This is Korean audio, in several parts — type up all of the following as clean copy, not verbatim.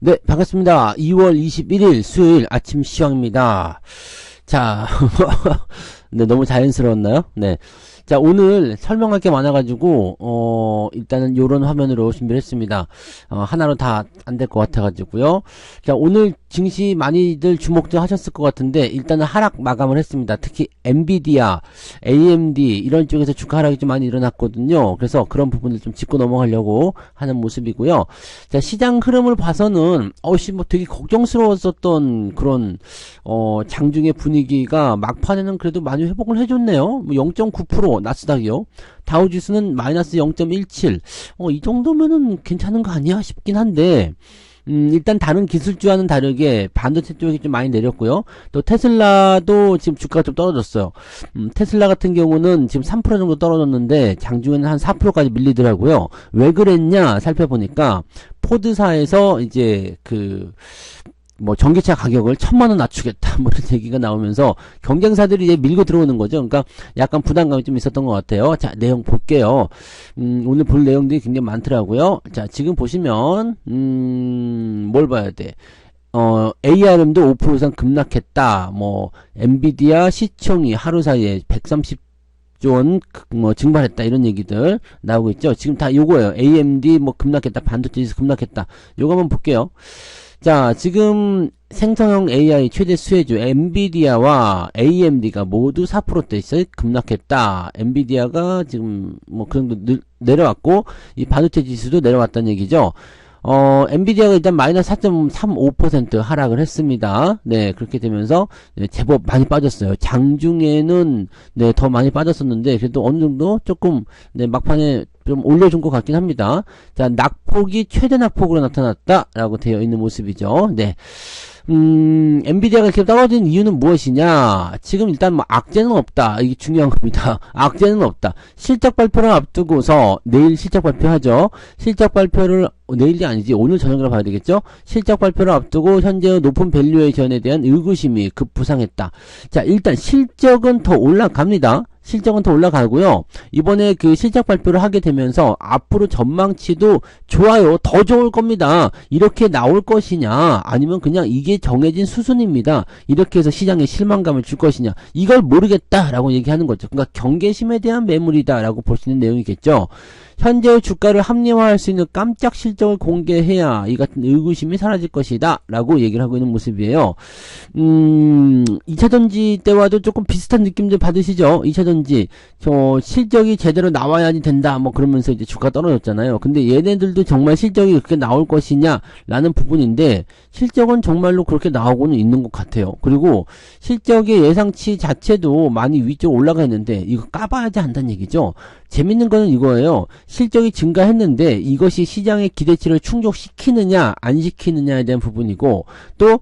네, 반갑습니다. 2월 21일 수요일 아침 시황입니다. 자, 네, 너무 자연스러웠나요? 네. 자, 오늘 설명할 게 많아가지고, 일단은 요런 화면으로 준비를 했습니다. 하나로 다 안 될 것 같아가지고요. 자, 오늘 증시 많이들 주목들 하셨을 것 같은데, 일단은 하락 마감을 했습니다. 특히 엔비디아, AMD 이런 쪽에서 주가 하락이 좀 많이 일어났거든요. 그래서 그런 부분을 좀 짚고 넘어가려고 하는 모습이고요. 자, 시장 흐름을 봐서는, 뭐 되게 걱정스러웠었던 그런, 장중의 분위기가 막판에는 그래도 많이 회복을 해줬네요. 뭐 0.9%, 나스닥이요. 다우지수는 마이너스 0.17. 이 정도면은 괜찮은 거 아니야 싶긴 한데, 일단 다른 기술주와는 다르게 반도체 쪽이 좀 많이 내렸고요. 또 테슬라도 지금 주가가 좀 떨어졌어요. 테슬라 같은 경우는 지금 3% 정도 떨어졌는데 장중에는 한 4%까지 밀리더라고요. 왜 그랬냐 살펴보니까 포드사에서 이제 전기차 가격을 1,000만원 낮추겠다, 뭐 이런 얘기가 나오면서 경쟁사들이 이제 밀고 들어오는 거죠. 그러니까 약간 부담감이 좀 있었던 것 같아요. 자, 내용 볼게요. 오늘 볼 내용들이 굉장히 많더라고요. 자, 지금 보시면, 뭘 봐야 돼? ARM도 5% 이상 급락했다. 엔비디아 시총이 하루 사이에 130조 원 증발했다, 이런 얘기들 나오고 있죠. 지금 다 요거예요. AMD 급락했다, 반도체에서 급락했다. 요거 한번 볼게요. 자, 지금 생성형 AI 최대 수혜주 엔비디아와 AMD가 모두 4%대 급락했다. 엔비디아가 지금 그 정도 내려왔고, 이 반도체 지수도 내려왔다는 얘기죠. 엔비디아가 일단 마이너스 4.35% 하락을 했습니다. 네, 그렇게 되면서, 네, 제법 많이 빠졌어요. 장중에는, 네, 더 많이 빠졌었는데, 그래도 어느 정도 조금, 네, 막판에 좀 올려준 것 같긴 합니다. 자, 낙폭이 최대 낙폭으로 나타났다라고 되어 있는 모습이죠. 네. 엔비디아가 이렇게 떨어진 이유는 무엇이냐? 지금 일단 악재는 없다. 이게 중요한 겁니다. 악재는 없다. 실적 발표를 앞두고서 내일 실적 발표하죠. 실적 발표를 내일이 아니지 오늘 저녁으로 봐야 되겠죠. 실적 발표를 앞두고 현재의 높은 밸류에이션에 대한 의구심이 급부상했다. 자, 일단 실적은 더 올라갑니다. 실적은 더 올라가고요. 이번에 그 실적 발표를 하게 되면서 앞으로 전망치도 좋아요. 더 좋을 겁니다. 이렇게 나올 것이냐, 아니면 그냥 이게 정해진 수순입니다. 이렇게 해서 시장에 실망감을 줄 것이냐, 이걸 모르겠다라고 얘기하는 거죠. 그러니까 경계심에 대한 매물이다라고 볼 수 있는 내용이겠죠. 현재의 주가를 합리화할 수 있는 깜짝 실적을 공개해야 이 같은 의구심이 사라질 것이다 라고 얘기를 하고 있는 모습이에요. 2차전지 때와도 조금 비슷한 느낌들 받으시죠? 2차전지 실적이 제대로 나와야지 된다 그러면서 이제 주가 떨어졌잖아요. 근데 얘네들도 정말 실적이 그렇게 나올 것이냐 라는 부분인데, 실적은 정말로 그렇게 나오고는 있는 것 같아요. 그리고 실적의 예상치 자체도 많이 위쪽으로 올라가 있는데, 이거 까봐야지 한다는 얘기죠. 재밌는 거는 이거예요. 실적이 증가했는데 이것이 시장의 기대치를 충족시키느냐 안 시키느냐에 대한 부분이고, 또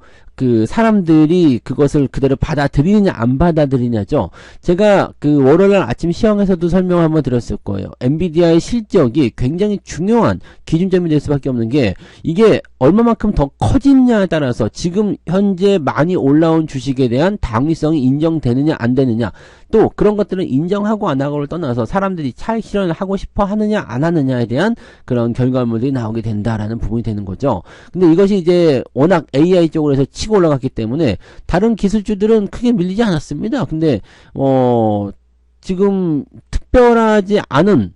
사람들이 그것을 그대로 받아들이느냐 안 받아들이냐죠. 제가 월요일 아침 시황에서도 설명 한번 드렸을 거예요. 엔비디아의 실적이 굉장히 중요한 기준점이 될 수밖에 없는 게, 이게 얼마만큼 더 커지느냐에 따라서 지금 현재 많이 올라온 주식에 대한 당위성이 인정되느냐 안 되느냐, 또 그런 것들은 인정하고 안 하고를 떠나서 사람들이 차익 실현을 하고 싶어 하느냐 안 하느냐에 대한 그런 결과물들이 나오게 된다라는 부분이 되는 거죠. 근데 이것이 이제 워낙 AI 쪽으로 해서 치고 올라갔기 때문에 다른 기술주들은 크게 밀리지 않았습니다. 근데 지금 특별하지 않은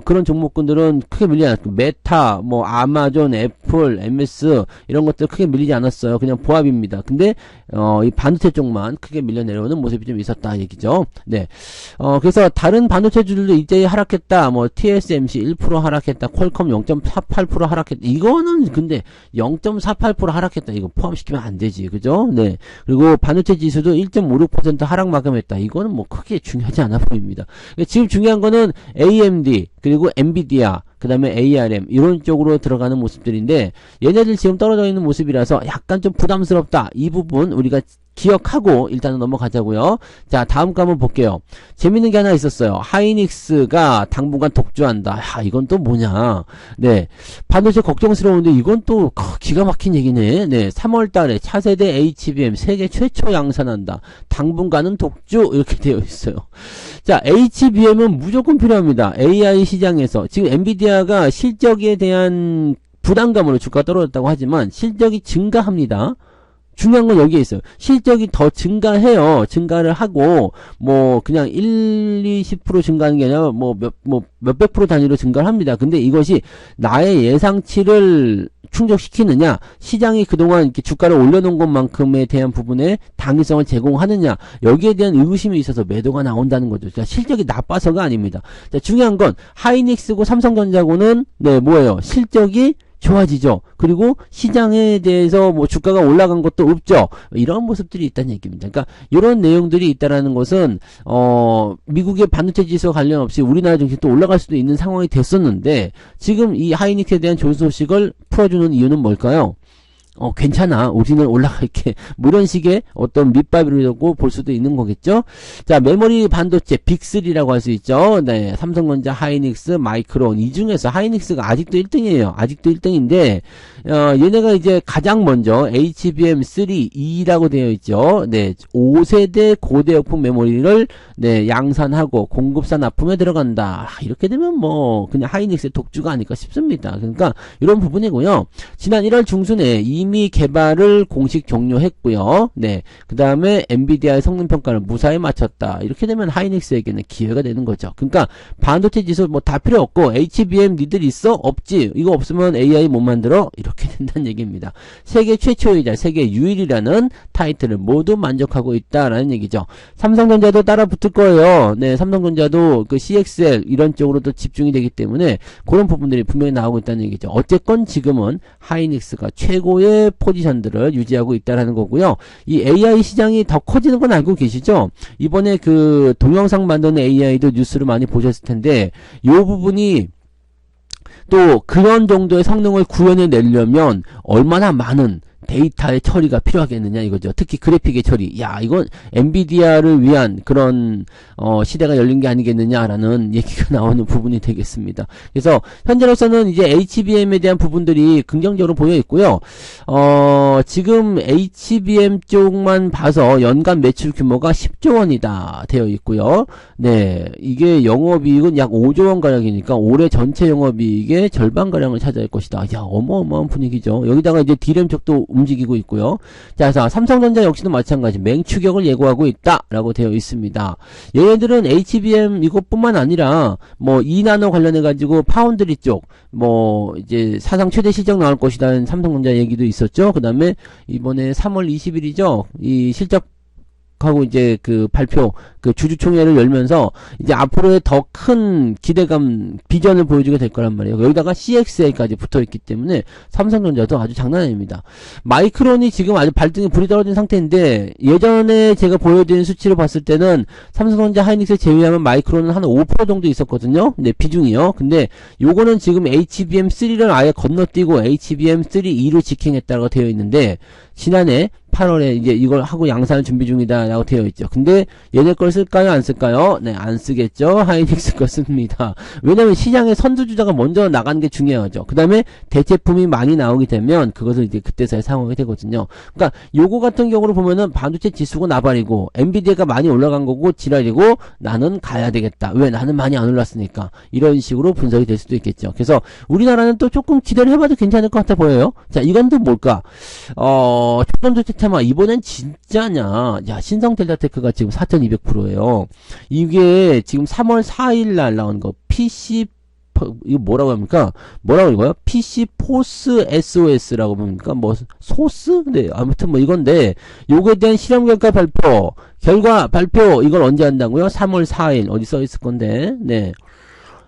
그런 종목군들은 크게 밀리지 않았고, 메타, 아마존, 애플, MS, 이런 것들 크게 밀리지 않았어요. 그냥 보합입니다. 근데, 이 반도체 쪽만 크게 밀려 내려오는 모습이 좀 있었다, 얘기죠. 네. 그래서 다른 반도체주들도 일제히 하락했다. TSMC 1% 하락했다. 퀄컴 0.48% 하락했다. 이거는 근데 0.48% 하락했다. 이거 포함시키면 안 되지. 그죠? 네. 그리고 반도체 지수도 1.56% 하락 마감했다. 이거는 크게 중요하지 않아 보입니다. 지금 중요한 거는 AMD, 그리고 엔비디아, 그 다음에 ARM 이런 쪽으로 들어가는 모습들인데, 얘네들 지금 떨어져 있는 모습이라서 약간 좀 부담스럽다. 이 부분 우리가 기억하고 일단은 넘어가자고요. 자, 다음 거 한번 볼게요. 재밌는 게 하나 있었어요. 하이닉스가 당분간 독주한다. 이건 또 뭐냐. 네, 반도체 걱정스러운데 이건 또 기가 막힌 얘기네. 네, 3월 달에 차세대 HBM 세계 최초 양산한다. 당분간은 독주, 이렇게 되어 있어요. 자, HBM은 무조건 필요합니다. AI 시장에서 지금 엔비디아가 실적에 대한 부담감으로 주가가 떨어졌다고 하지만 실적이 증가합니다. 중요한 건 여기에 있어요. 실적이 더 증가해요. 증가를 하고, 뭐, 그냥 1, 20% 증가하는 게 아니라, 몇백 프로 단위로 증가를 합니다. 근데 이것이 나의 예상치를 충족시키느냐, 시장이 그동안 이렇게 주가를 올려놓은 것만큼에 대한 부분에 당위성을 제공하느냐, 여기에 대한 의구심이 있어서 매도가 나온다는 거죠. 자, 실적이 나빠서가 아닙니다. 자, 중요한 건, 하이닉스고 삼성전자고는, 네, 뭐예요? 실적이 좋아지죠. 그리고 시장에 대해서 뭐 주가가 올라간 것도 없죠. 이런 모습들이 있다는 얘기입니다. 그러니까 이런 내용들이 있다라는 것은 미국의 반도체 지수 관련 없이 우리나라 증시 또 올라갈 수도 있는 상황이 됐었는데 지금 이 하이닉스에 대한 좋은 소식을 풀어주는 이유는 뭘까요? 괜찮아. 우리는 올라갈게. 뭐 이런 식의 어떤 밑밥이라고 볼 수도 있는 거겠죠. 자, 메모리 반도체 빅3라고 할 수 있죠. 네. 삼성전자, 하이닉스, 마이크론. 이 중에서 하이닉스가 아직도 1등이에요. 아직도 1등인데, 얘네가 이제 가장 먼저 HBM3E라고 되어 있죠. 네. 5세대 고대역폭 메모리를 네, 양산하고 공급사 납품에 들어간다. 이렇게 되면 뭐, 그냥 하이닉스의 독주가 아닐까 싶습니다. 그러니까, 이런 부분이고요. 지난 1월 중순에 이미 개발을 공식 종료했고요. 네. 그 다음에 엔비디아의 성능평가를 무사히 마쳤다. 이렇게 되면 하이닉스에게는 기회가 되는 거죠. 그러니까 반도체 지수 뭐 다 필요 없고 HBM 니들 있어? 없지. 이거 없으면 AI 못 만들어? 이렇게 된다는 얘기입니다. 세계 최초이자 세계 유일이라는 타이틀을 모두 만족하고 있다라는 얘기죠. 삼성전자도 따라 붙을 거예요. 네. 삼성전자도 그 CXL 이런 쪽으로도 집중이 되기 때문에 그런 부분들이 분명히 나오고 있다는 얘기죠. 어쨌건 지금은 하이닉스가 최고의 포지션들을 유지하고 있다라는 거고요. 이 AI 시장이 더 커지는 건 알고 계시죠? 이번에 그 동영상 만드는 AI도 뉴스를 많이 보셨을 텐데 이 부분이 또 그런 정도의 성능을 구현해내려면 얼마나 많은 데이터의 처리가 필요하겠느냐 이거죠. 특히 그래픽의 처리. 야, 이건 엔비디아를 위한 그런 시대가 열린 게 아니겠느냐라는 얘기가 나오는 부분이 되겠습니다. 그래서 현재로서는 이제 HBM에 대한 부분들이 긍정적으로 보여 있고요. 지금 HBM 쪽만 봐서 연간 매출 규모가 10조 원이다 되어 있고요. 네, 이게 영업이익은 약 5조 원 가량이니까 올해 전체 영업이익의 절반 가량을 차지할 것이다. 야, 어마어마한 분위기죠. 여기다가 이제 D램 쪽도 움직이고 있고요. 자, 그래서 삼성전자 역시도 마찬가지 맹추격을 예고하고 있다라고 되어 있습니다. 얘네들은 HBM 이것뿐만 아니라 뭐 2나노 관련해 가지고 파운드리 쪽 뭐 이제 사상 최대 실적 나올 것이라는 삼성전자 얘기도 있었죠. 그다음에 이번에 3월 20일이죠. 이 실적 하고 이제 그 발표 그 주주총회를 열면서 이제 앞으로의 더 큰 기대감 비전을 보여주게 될 거란 말이에요. 여기다가 CXA까지 붙어있기 때문에 삼성전자도 아주 장난 아닙니다. 마이크론이 지금 아주 발등에 불이 떨어진 상태인데 예전에 제가 보여드린 수치를 봤을 때는 삼성전자 하이닉스 제외하면 마이크론은 한 5% 정도 있었거든요. 네, 비중이요. 근데 요거는 지금 HBM3를 아예 건너뛰고 HBM3E로 직행했다고 되어 있는데 지난해 8월에 이제 이걸 하고 양산을 준비 중이다 라고 되어 있죠. 근데 얘네 걸 쓸까요 안 쓸까요? 네, 안 쓰겠죠. 하이닉스 걸 씁니다. 왜냐면 시장의 선두주자가 먼저 나가는 게 중요하죠. 그 다음에 대체품이 많이 나오게 되면 그것을 이제 그때서야 사용하게 되거든요. 그러니까 요거 같은 경우로 보면은 반도체 지수가 나발이고 엔비디아가 많이 올라간 거고 지랄이고 나는 가야 되겠다. 왜? 나는 많이 안 올랐으니까. 이런 식으로 분석이 될 수도 있겠죠. 그래서 우리나라는 또 조금 기대를 해봐도 괜찮을 것 같아 보여요. 자, 이건 또 뭘까? 초전도체 테마 이번엔 진짜냐? 야, 신성델타테크가 지금 4200%예요. 이게 지금 3월 4일 날 나온 거 PC 이거 뭐라고 합니까? 뭐라고 읽어요? PC 포스 SOS라고 봅니까? 뭐 소스? 네, 아무튼 뭐 이건데 요거에 대한 실험 결과 발표 이걸 언제 한다고요? 3월 4일 어디 써 있을 건데. 네.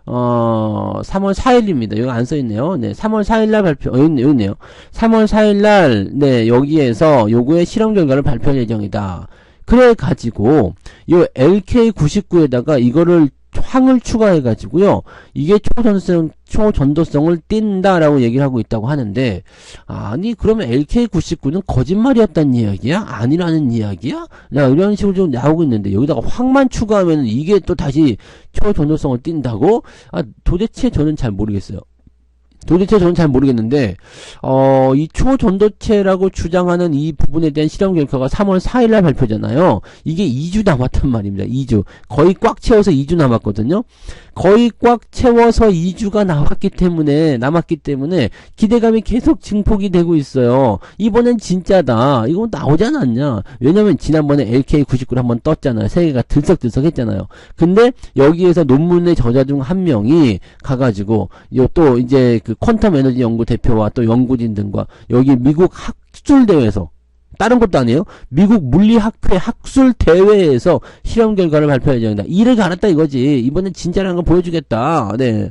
3월 4일입니다. 여기 안 써있네요. 네, 3월 4일날 발표, 여기 있네요. 3월 4일날, 네, 여기에서 요거의 실험 결과를 발표할 예정이다. 그래가지고, 요 LK99에다가 이거를 황을 추가해가지고요. 이게 초전도성을 띈다라고 얘기를 하고 있다고 하는데, 아니, 그러면 LK99는 거짓말이었다는 이야기야? 아니라는 이야기야? 이런 식으로 좀 나오고 있는데, 여기다가 황만 추가하면 이게 또 다시 초전도성을 띈다고? 도대체 저는 잘 모르겠어요. 도대체 저는 잘 모르겠는데, 이 초전도체라고 주장하는 이 부분에 대한 실험 결과가 3월 4일날 발표잖아요. 이게 2주 남았단 말입니다. 2주. 거의 꽉 채워서 2주 남았거든요. 거의 꽉 채워서 2주가 남았기 때문에 기대감이 계속 증폭이 되고 있어요. 이번엔 진짜다. 이거 나오지 않았냐. 왜냐면 지난번에 LK99를 한번 떴잖아요. 세계가 들썩들썩 했잖아요. 근데 여기에서 논문의 저자 중 한 명이 가가지고 또 이제 그 퀀텀 에너지 연구 대표와 또 연구진 등과 여기 미국 학술대회에서, 다른 것도 아니에요. 미국 물리학회 학술대회에서 실험 결과를 발표할 예정이다. 이를 갈았다 이거지. 이번엔 진짜라는 걸 보여주겠다. 네.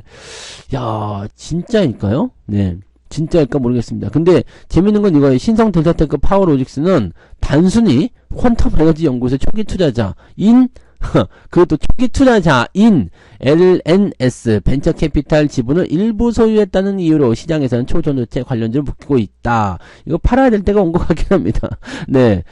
야, 진짜일까요? 네. 진짜일까 모르겠습니다. 근데 재밌는 건 이거예요. 신성 델타테크 파워로직스는 단순히 퀀텀 에너지 연구소의 초기 투자자인 그것도 초기 투자자인 LNS 벤처 캐피탈 지분을 일부 소유했다는 이유로 시장에서는 초전도체 관련주를 묶이고 있다. 이거 팔아야 될 때가 온 것 같긴 합니다. 네.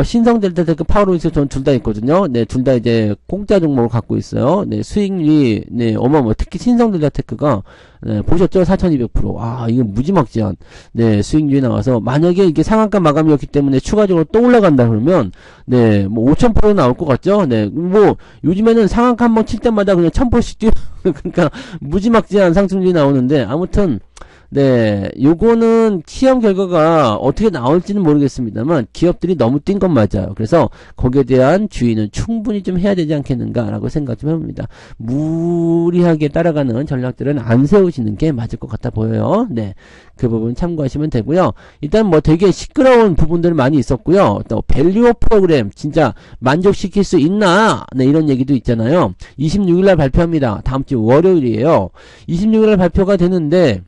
신성 델타테크 파워로직스 저는 둘 다 있거든요. 네, 둘 다 이제 공짜 종목을 갖고 있어요. 네, 수익률이 네, 어마어마. 특히 신성 델타테크가 네, 보셨죠? 4200%. 아, 이게 무지막지한 네, 수익률이 나와서 만약에 이게 상한가 마감이었기 때문에 추가적으로 또 올라간다 그러면 네, 뭐 5000% 나올 것 같죠? 네. 뭐 요즘에는 상한가 한번 칠 때마다 그냥 1000%씩 뛰어 그러니까 무지막지한 상승률이 나오는데 아무튼 네, 요거는 시험 결과가 어떻게 나올지는 모르겠습니다만 기업들이 너무 뛴 건 맞아요. 그래서 거기에 대한 주의는 충분히 좀 해야 되지 않겠는가라고 생각 좀 해봅니다. 무리하게 따라가는 전략들은 안 세우시는 게 맞을 것 같아 보여요. 네, 그 부분 참고하시면 되고요. 일단 뭐 되게 시끄러운 부분들 많이 있었고요. 또 밸류업 프로그램 진짜 만족시킬 수 있나? 네, 이런 얘기도 있잖아요. 26일날 발표합니다. 다음 주 월요일이에요. 26일날 발표가 되는데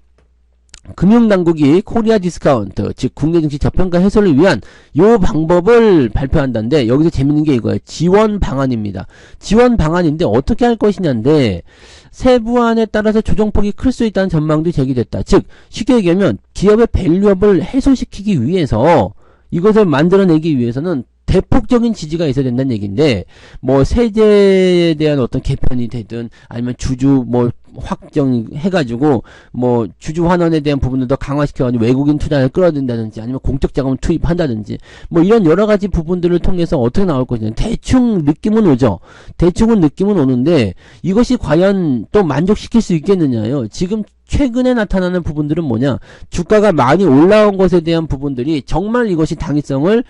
금융당국이 코리아 디스카운트, 즉 국내 증시 저평가 해소를 위한 요 방법을 발표한다는데 여기서 재밌는 게 이거예요. 지원 방안입니다. 지원 방안인데 어떻게 할 것이냐인데 세부안에 따라서 조정폭이 클 수 있다는 전망도 제기됐다. 즉 쉽게 얘기하면 기업의 밸류업을 해소시키기 위해서 이것을 만들어내기 위해서는 대폭적인 지지가 있어야 된다는 얘기인데 뭐 세제에 대한 어떤 개편이 되든 아니면 주주 뭐 확정해가지고 뭐 주주 환원에 대한 부분을 더 강화시켜가지고 외국인 투자를 끌어들인다든지 아니면 공적 자금을 투입한다든지 뭐 이런 여러 가지 부분들을 통해서 어떻게 나올 것이냐 대충 느낌은 오죠. 대충은 느낌은 오는데 이것이 과연 또 만족시킬 수 있겠느냐요. 지금 최근에 나타나는 부분들은 뭐냐, 주가가 많이 올라온 것에 대한 부분들이 정말 이것이 당위성을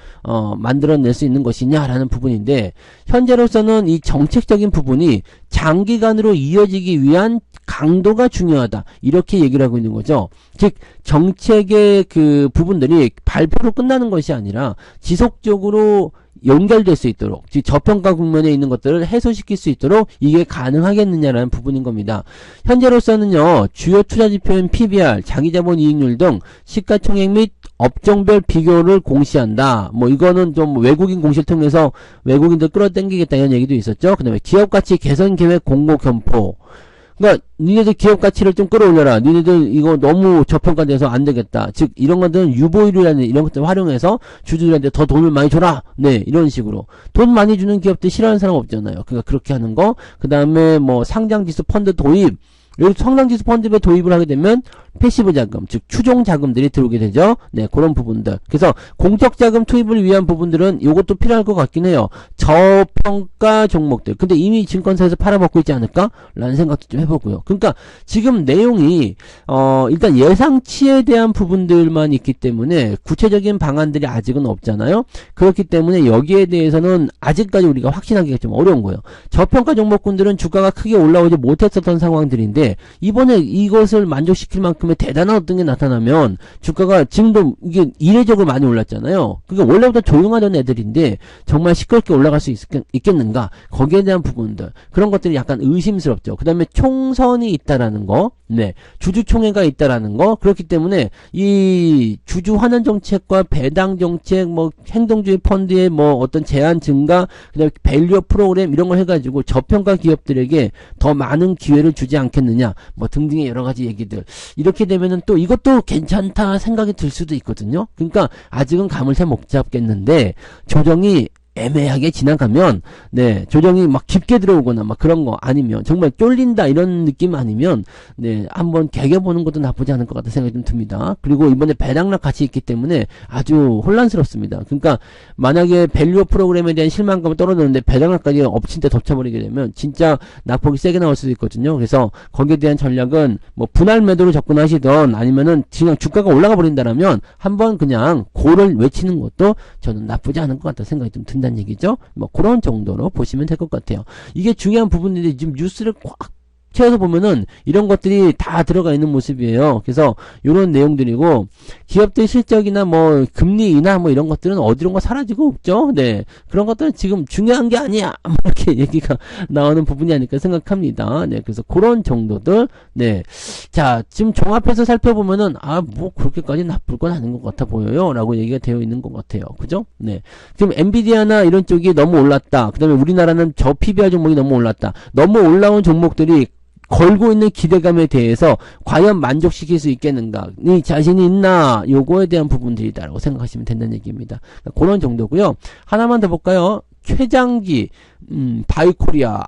만들어낼 수 있는 것이냐라는 부분인데 현재로서는 이 정책적인 부분이 장기간으로 이어지기 위한 강도가 중요하다 이렇게 얘기를 하고 있는 거죠. 즉 정책의 그 부분들이 발표로 끝나는 것이 아니라 지속적으로 연결될 수 있도록, 즉 저평가 국면에 있는 것들을 해소시킬 수 있도록 이게 가능하겠느냐라는 부분인 겁니다. 현재로서는요, 주요 투자지표인 PBR, 자기자본이익률 등 시가총액 및 업종별 비교를 공시한다. 뭐 이거는 좀 외국인 공시를 통해서 외국인들 끌어당기겠다 이런 얘기도 있었죠. 그 다음에 기업가치 개선 계획 공고 견포. 그러니까 니네들 기업 가치를 좀 끌어올려라. 니네들 이거 너무 저평가돼서 안 되겠다. 즉 이런 것들은 유보율이라는 이런 것들 활용해서 주주들한테 더 돈을 많이 줘라. 네, 이런 식으로 돈 많이 주는 기업들 싫어하는 사람 없잖아요. 그러니까 그렇게 하는 거. 그 다음에 뭐 상장지수 펀드 도입. 여기 상장지수 펀드에 도입을 하게 되면 패시브 자금, 즉 추종 자금들이 들어오게 되죠. 네, 그런 부분들. 그래서 공적 자금 투입을 위한 부분들은 이것도 필요할 것 같긴 해요. 저평가 종목들. 근데 이미 증권사에서 팔아먹고 있지 않을까? 라는 생각도 좀 해보고요. 그러니까 지금 내용이 일단 예상치에 대한 부분들만 있기 때문에 구체적인 방안들이 아직은 없잖아요. 그렇기 때문에 여기에 대해서는 아직까지 우리가 확신하기가 좀 어려운 거예요. 저평가 종목군들은 주가가 크게 올라오지 못했었던 상황들인데 이번에 이것을 만족시킬 만큼의 대단한 어떤 게 나타나면 주가가 지금도 이게 이례적으로 많이 올랐잖아요. 그러니까 원래보다 조용하던 애들인데 정말 시끄럽게 올라갈 수 있겠는가? 거기에 대한 부분들, 그런 것들이 약간 의심스럽죠. 그 다음에 총선이 있다라는 거, 네, 주주총회가 있다라는 거. 그렇기 때문에 이 주주 환원 정책과 배당 정책, 뭐 행동주의 펀드의 뭐 어떤 제한 증가, 그다음에 밸류업 프로그램 이런 걸 해가지고 저평가 기업들에게 더 많은 기회를 주지 않겠느냐, 뭐 등등의 여러 가지 얘기들. 이렇게 되면은 또 이것도 괜찮다 생각이 들 수도 있거든요. 그러니까 아직은 감을 잘 못 잡겠는데 조정이 애매하게 지나가면, 네, 조정이 막 깊게 들어오거나 막 그런 거 아니면, 정말 쫄린다 이런 느낌 아니면, 네, 한번 개겨보는 것도 나쁘지 않을 것 같다는 생각이 좀 듭니다. 그리고 이번에 배당락 같이 있기 때문에 아주 혼란스럽습니다. 그러니까, 만약에 밸류어 프로그램에 대한 실망감을 떨어졌는데 배당락까지 엎친 데 덮쳐버리게 되면, 진짜 낙폭이 세게 나올 수도 있거든요. 그래서, 거기에 대한 전략은, 뭐, 분할 매도로 접근하시던, 아니면은, 그냥 주가가 올라가 버린다라면, 한번 그냥, 고를 외치는 것도 저는 나쁘지 않은 것 같다는 생각이 좀 든다는 얘기죠. 뭐 그런 정도로 보시면 될 것 같아요. 이게 중요한 부분인데 지금 뉴스를 꽉 채워서 보면은 이런 것들이 다 들어가 있는 모습이에요. 그래서 이런 내용들이고 기업들 실적이나 뭐 금리 인하 뭐 이런 것들은 어디론가 사라지고 없죠. 네, 그런 것들은 지금 중요한 게 아니야. 뭐 이렇게 얘기가 나오는 부분이 아닐까 생각합니다. 네, 그래서 그런 정도들. 네, 자 지금 종합해서 살펴보면은 뭐 그렇게까지 나쁠 건 아닌 것 같아 보여요라고 얘기가 되어 있는 것 같아요. 그죠? 네, 지금 엔비디아나 이런 쪽이 너무 올랐다. 그다음에 우리나라는 저 PBR 종목이 너무 올랐다. 너무 올라온 종목들이 걸고 있는 기대감에 대해서 과연 만족시킬 수 있겠는가? 이 자신이 있나? 요거에 대한 부분들이다라고 생각하시면 된다는 얘기입니다. 그런 정도고요. 하나만 더 볼까요? 최장기 바이코리아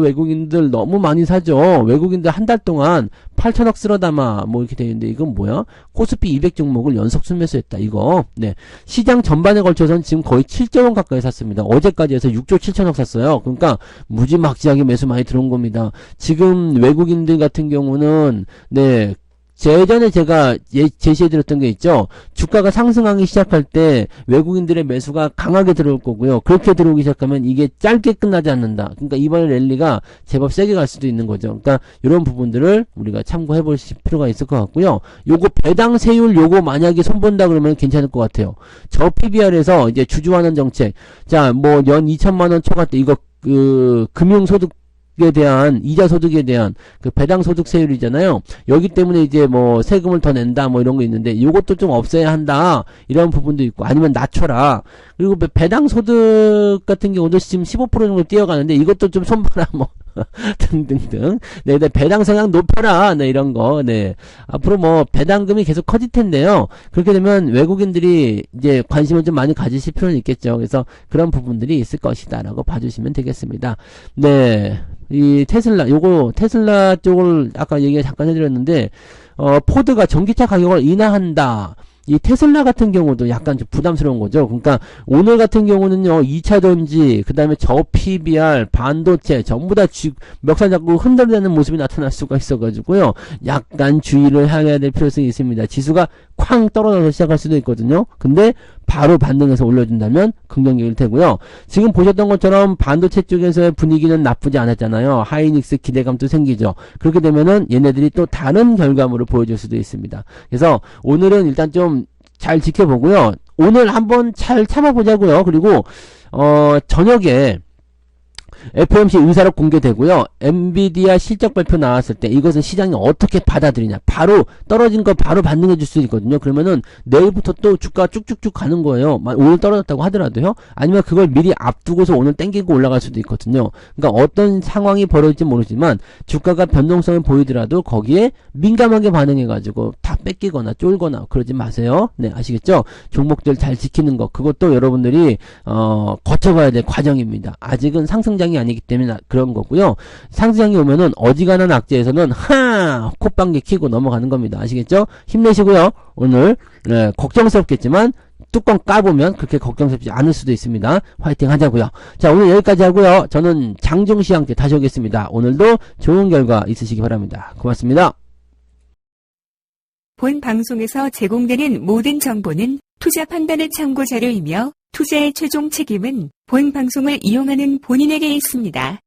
외국인들 너무 많이 사죠. 외국인들 한 달 동안 8천억 쓸어 담아 뭐 이렇게 되는데 이건 뭐야? 코스피 200 종목을 연속 순매수했다 이거. 네, 시장 전반에 걸쳐서는 지금 거의 7조 원 가까이 샀습니다. 어제까지 해서 6조 7천억 샀어요. 그러니까 무지막지하게 매수 많이 들어온 겁니다. 지금 외국인들 같은 경우는 네, 예전에 제가 제시해드렸던 게 있죠. 주가가 상승하기 시작할 때 외국인들의 매수가 강하게 들어올 거고요. 그렇게 들어오기 시작하면 이게 짧게 끝나지 않는다. 그러니까 이번에 랠리가 제법 세게 갈 수도 있는 거죠. 그러니까 이런 부분들을 우리가 참고해 볼 필요가 있을 것 같고요. 요거 배당 세율 요거 만약에 손본다 그러면 괜찮을 것 같아요. 저 PBR에서 이제 주주환원 정책. 자, 뭐 연 2천만 원 초과 때 이거 금융소득 에 대한 이자 소득에 대한 그 배당 소득 세율이잖아요. 여기 때문에 이제 뭐 세금을 더 낸다 뭐 이런 거 있는데 이것도 좀 없애야 한다 이런 부분도 있고 아니면 낮춰라. 그리고 배당 소득 같은 경우도 지금 15% 정도 뛰어가는데 이것도 좀 손봐라 뭐 등등등. 네, 배당 성향 높여라. 네, 이런 거. 네. 앞으로 뭐 배당금이 계속 커질 텐데요. 그렇게 되면 외국인들이 이제 관심을 좀 많이 가지실 필요는 있겠죠. 그래서 그런 부분들이 있을 것이다라고 봐주시면 되겠습니다. 네. 이 테슬라, 요거 테슬라 쪽을 아까 얘기 잠깐 해드렸는데 포드가 전기차 가격을 인하한다. 이 테슬라 같은 경우도 약간 좀 부담스러운 거죠. 그러니까 오늘 같은 경우는요, 2차전지, 그 다음에 저 PBR, 반도체 전부 다 멱살 잡고 흔들리는 모습이 나타날 수가 있어가지고요, 약간 주의를 해야 될 필요성이 있습니다. 지수가 쾅 떨어져서 시작할 수도 있거든요. 근데 바로 반등해서 올려준다면 긍정적일 테고요. 지금 보셨던 것처럼 반도체 쪽에서의 분위기는 나쁘지 않았잖아요. 하이닉스 기대감도 생기죠. 그렇게 되면은 얘네들이 또 다른 결과물을 보여줄 수도 있습니다. 그래서 오늘은 일단 좀 잘 지켜보고요. 오늘 한번 잘 참아보자고요. 그리고 저녁에 FOMC 의사록 공개되고요. 엔비디아 실적 발표 나왔을 때 이것은 시장이 어떻게 받아들이냐. 바로 떨어진 거 바로 반등해 줄 수 있거든요. 그러면은 내일부터 또 주가 쭉쭉쭉 가는 거예요. 오늘 떨어졌다고 하더라도요. 아니면 그걸 미리 앞두고서 오늘 땡기고 올라갈 수도 있거든요. 그러니까 어떤 상황이 벌어질지 모르지만 주가가 변동성을 보이더라도 거기에 민감하게 반응해가지고 다 뺏기거나 쫄거나 그러지 마세요. 네, 아시겠죠? 종목들 잘 지키는 거 그것도 여러분들이 거쳐봐야 될 과정입니다. 아직은 상승장이 아니기 때문에 그런 거고요. 상승장이 오면은 어지간한 악재에서는 콧방귀 키고 넘어가는 겁니다. 아시겠죠? 힘내시고요. 오늘 걱정스럽겠지만 뚜껑 까보면 그렇게 걱정스럽지 않을 수도 있습니다. 화이팅 하자고요. 자, 오늘 여기까지 하고요. 저는 장종시 함께 다시 오겠습니다. 오늘도 좋은 결과 있으시기 바랍니다. 고맙습니다. 본 방송에서 제공되는 모든 정보는 투자 판단의 참고 자료이며 투자의 최종 책임은 본 방송을 이용하는 본인에게 있습니다.